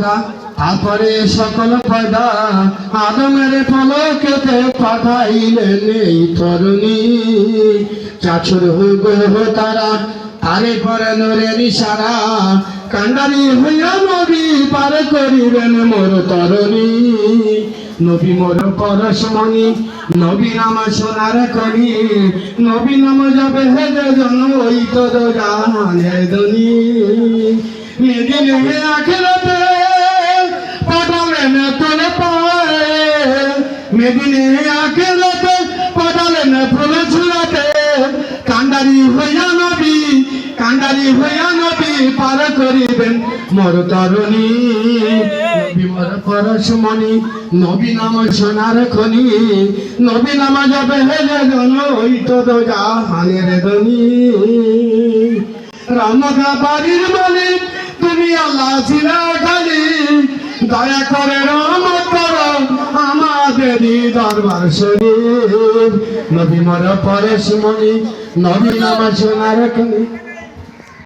আল্লাহ তারপরে সকল পয়দা আদমের পলকেতে পাঠাইলেন এই তরুণী চাচুর হইব তারা তারে পরে নূরের ইশারা কান্ডারি হইয়া নবী পার করিবেন মোর তরুণী নবী মোর পরশমণি নবী নাম সোনার খনি নবী নাম যাবে হেদে জন ওই তো জাহানের ধনী মেদিনে আখিরাতে পাঠালেন তোলে পায়ে মেদিনে আখিরাতে পাঠালেন ফুলে ঝুলাতে কান্ডারি হইয়া নবী পার করিবেন মোর তরুণী নবী মোর পরশমণি নবী নাম সোনার খনি নবী নাম যাবে হেলে জন ওই তো জাহানের ধনী রামদা বাড়ির মালিক তুমি আল্লাহ ছিলা খালি দয়া করে রহমত করো আমাদেরই দরবার শরীফ নবী মোর পরশমণি নবী নাম সোনার খনি